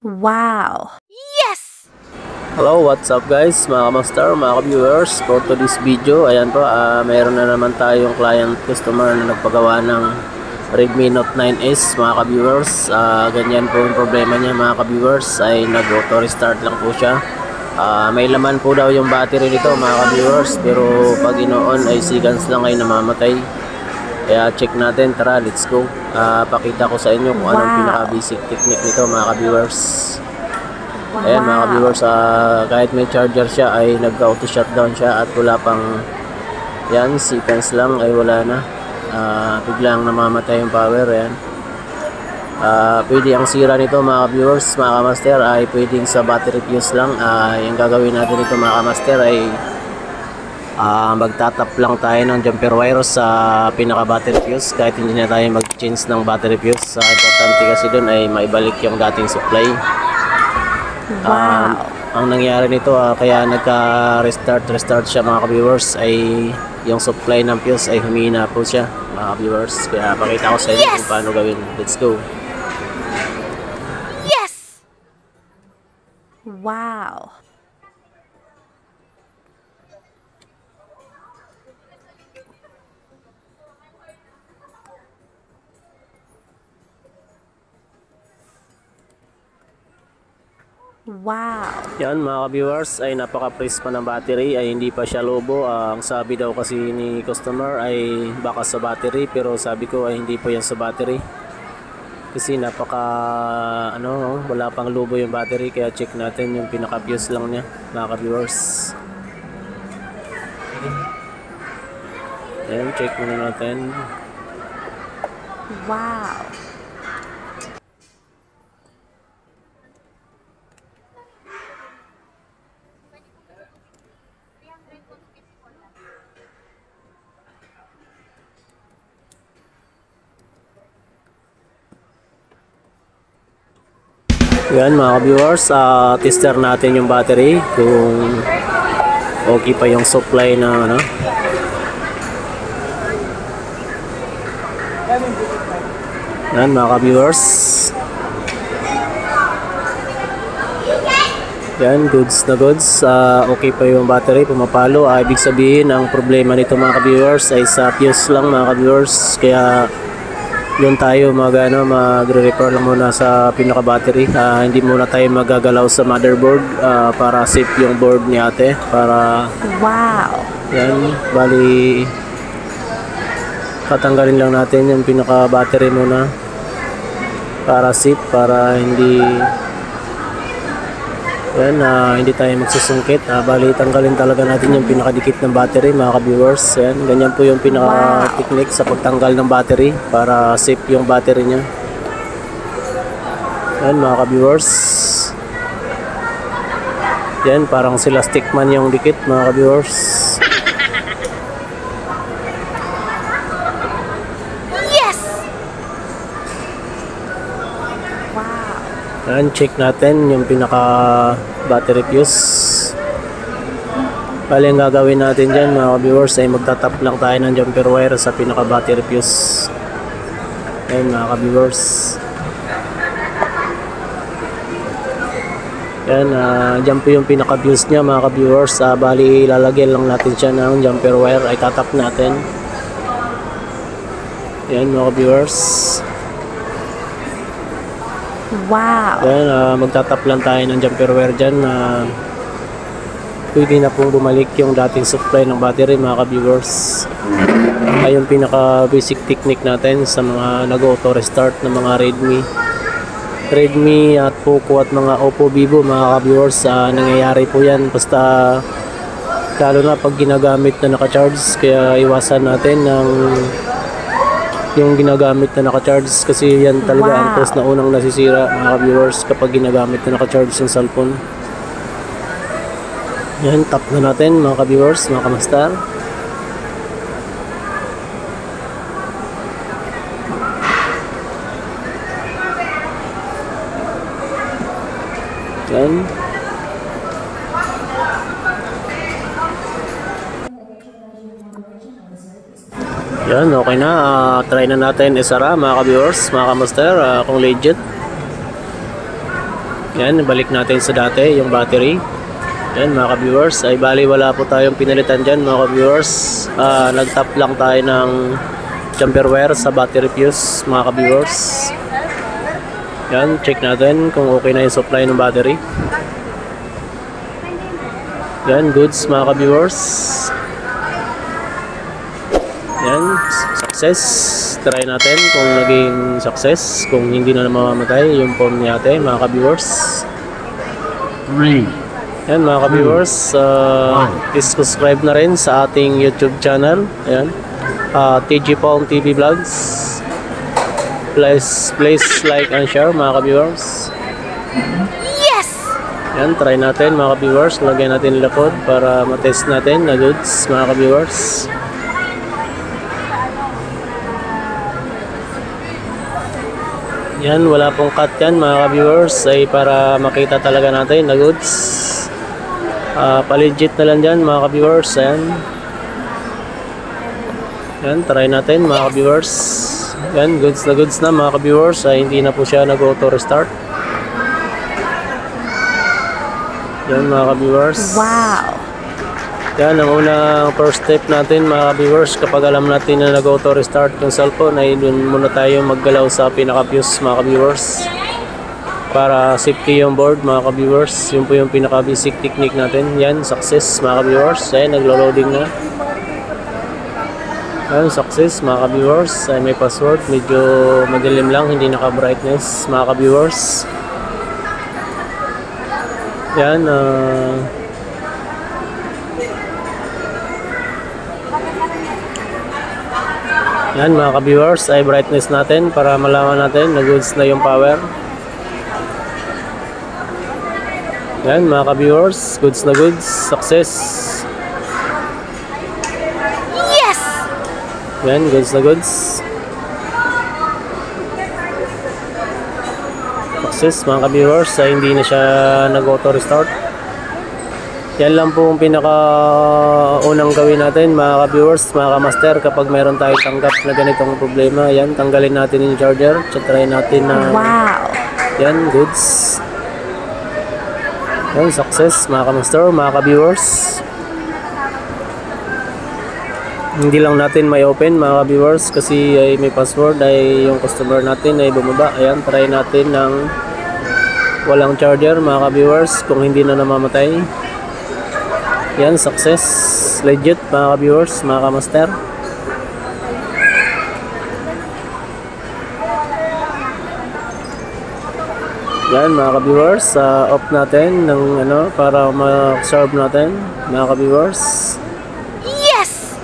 Wow! Yes! Hello, what's up guys, mga master, mga viewers. For today's video, ayan po, mayroon na naman tayong client customer na nagpagawa ng Redmi Note 9S, mga ka-viewers. Ganyan po yung problema niya, mga ka-viewers, ay nag-auto restart lang po siya. May laman po daw yung battery nito, mga ka-viewers, pero pag ino-on ay seconds lang ay namamatay. Kaya check natin, tara, let's go. Pakita ko sa inyo kung anong pinaka-basic technique nito, mga ka-viewers. Ayan, mga ka-viewers, kahit may charger siya ay nag-auto shutdown siya at wala pang yan, seconds lang ay wala na. Biglang namamatay yung power. Ayan. Pwede ang sira nito, mga ka-viewers, mga ka-master, ay pwedeng sa battery fuse lang. Yung gagawin natin ito, mga ka-master, ay magtatap lang tayo ng jumper wire sa pinaka battery fuse kahit hindi na tayo mag-change ng battery fuse. Importante kasi dun ay maibalik yung dating supply. Ang nangyari nito, kaya nagka-restart siya, mga ka-viewers, ay yung supply ng fuse ay humina po siya, mga ka-viewers. Kaya pakita ko sa inyo kung paano gawin. Let's go. Yes! Wow! Wow! Yan, mga ka-viewers, ay napaka-press pa ng battery, ay hindi pa siya lobo. Ang sabi daw kasi ni customer ay baka sa battery, pero sabi ko ay hindi po yan sa battery. Kasi napaka wala pang lobo yung battery, kaya check natin yung pinaka-fuse lang niya, mga ka-viewers. Ayan, check muna natin. Wow! Yan, mga ka-viewers, tester natin yung battery kung okay pa yung supply na Yan, mga ka-viewers. Yan, goods na goods. Okay pa yung battery, pumapalo. Ibig sabihin, ang problema nito, mga ka-viewers, ay sa fuse lang, mga ka-viewers. Kaya doon tayo magre-repair lang muna sa pinaka-battery. Hindi muna tayo magagalaw sa motherboard para safe yung board ni ate. Para yan, bali tatanggalin lang natin yung pinaka-battery muna para safe, para hindi yan, hindi tayo magsusungkit. Bali tanggalin talaga natin yung pinakadikit ng battery, mga ka-viewers. Yan, ganyan po yung pinaka-technique sa pagtanggal ng battery para safe yung battery niya. Yan, mga ka-viewers. Yan, parang sila stickman yung dikit, mga ka-viewers. Yan, check natin yung pinaka battery fuse. Bali, ang gagawin natin dyan, mga viewers, ay magtatap lang tayo ng jumper wire sa pinaka battery fuse. Yan, mga viewers. Yan, dyan po yung pinaka fuse nya, mga viewers. Bali, lalagyan lang natin siya ng jumper wire, ay tatap natin. Yan, mga viewers. Wow! Then, magtatap lang tayo ng jumper wire dyan. Pwede na pong bumalik yung dating supply ng battery, mga ka-viewers. Ay yung pinaka basic technique natin sa mga nag-auto restart ng mga Redmi at Poco at mga Oppo, Vivo, mga ka-viewers. Nangyayari po yan basta lalo na pag ginagamit na naka-charge. Kaya iwasan natin ng yung ginagamit na naka-charge, kasi yan talaga ang cause na unang nasisira, mga viewers, kapag ginagamit na naka-charge yung cellphone. Yan, tap na natin, mga viewers, mga kamastar. Yan. Yan, okay na. Try na natin isara, mga ka-viewers, mga ka-master, kung legit. Yan, balik natin sa dati, yung battery. Yan mga ka-viewers, ay bali wala po tayong pinalitan dyan mga ka-viewers. Nag-tap lang tayo ng jumper wire sa battery fuse mga ka-viewers. Yan, check natin kung okay na yung supply ng battery. Yan, goods mga ka-viewers. Yan, success. Try natin kung naging success, kung hindi na mamamatay yung phone ni ate mga ka-viewers. 3. Yan mga ka-viewers, please subscribe na rin sa ating YouTube channel. Ayan, TG Phone TV Vlogs. Please like and share mga ka-viewers. Yes! Yan, try natin mga ka-viewers. Lagyan natin lakod para matest natin na goods mga ka-viewers. Yan, wala pong cut yan mga ka-viewers, ay para makita talaga natin na goods. Paligit na lang dyan mga ka-viewers. Ayan. Yan, try natin mga ka-viewers. Yan, goods na mga ka-viewers. Hindi na po siya nag-auto restart. Yan mga ka-viewers. Wow! Yan, ang unang first step natin mga ka-viewers. Kapag alam natin na nag-auto restart yung cellphone, ay dun muna tayo maggalaw sa pinaka-fuse mga ka-viewers. Para safety yung board mga ka-viewers. Yun po yung pinaka-basic technique natin. Yan, success mga ka-viewers. Ayan, naglo-loading na. Ayan, success mga ka-viewers. Ayan, may password. Medyo madilim lang, hindi naka-brightness mga ka-viewers. Yan, yan mga ka-viewers, ay brightness natin para malaman natin na goods na yung power. Yan mga ka-viewers, goods na goods, success. Yes! Yan, goods na goods. Success mga ka-viewers, ay hindi na siya nag-auto restart. Yan lang po ang pinaka-unang gawin natin mga ka-viewers, mga ka-master. Kapag meron tayong tanggap na ganitong problema, yan, tanggalin natin yung charger. Try natin na Wow! yan, goods. Yan, success mga ka-master, mga ka-viewers. Hindi lang natin may open mga ka-viewers kasi ay may password, ay yung customer natin ay bumaba. Ayan, try natin ng walang charger mga ka-viewers kung hindi na namamatay. Yan, success, legit mga ka-viewers, mga ka-master. Yan mga ka-viewers, off natin ng ano para ma-observe natin mga ka-viewers. Yes!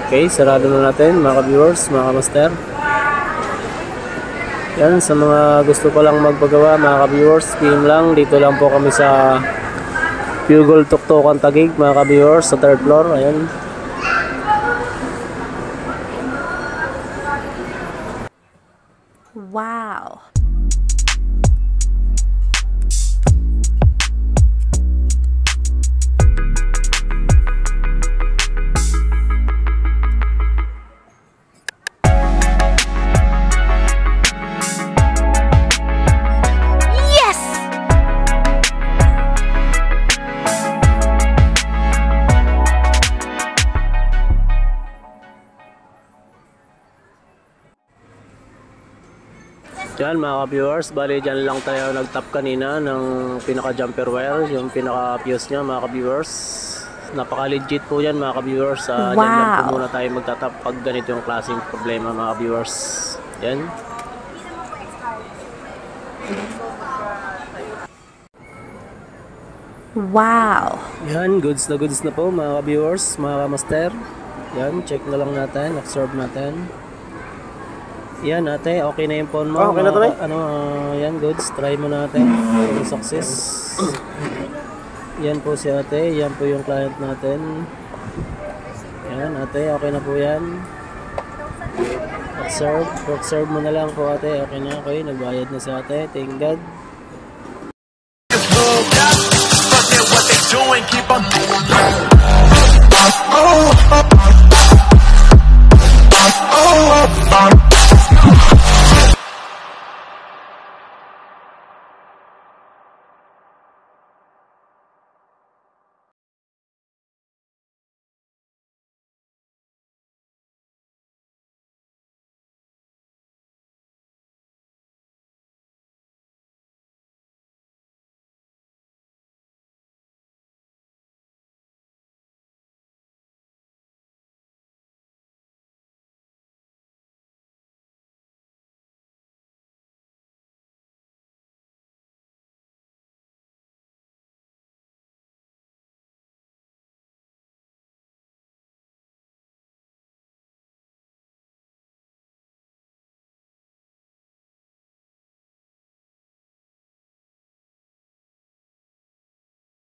Okay, sarado na natin mga ka-viewers, mga ka-master. Yan, sa mga gusto ko lang magpagawa mga ka-viewers, PM lang, dito lang po kami sa Pugol Tuktukan Taguig mga ka-viewers sa 3rd floor. Ayan. Wow! Yan mga ka-viewers, bali dyan lang tayo nag-tap kanina ng pinaka-jumper wire, yung pinaka-fuse nya mga ka-viewers. Napaka-legit po yan mga ka-viewers. Dyan lang po muna tayo magtatap pag ganito yung klaseng problema mga ka-viewers. Yan. Wow! Yan, goods na po mga ka-viewers, mga ka-master. Yan, check na lang natin, observe natin. Yan ate, okay na yung phone mo. Okay na to, yan goods, try mo natin. Success. Yan po si ate, yan po yung client natin. Yan ate, okay na po yan. Observe mo na lang po ate, okay na, okay, nagbayad na si ate, thank God. What they doing, keep on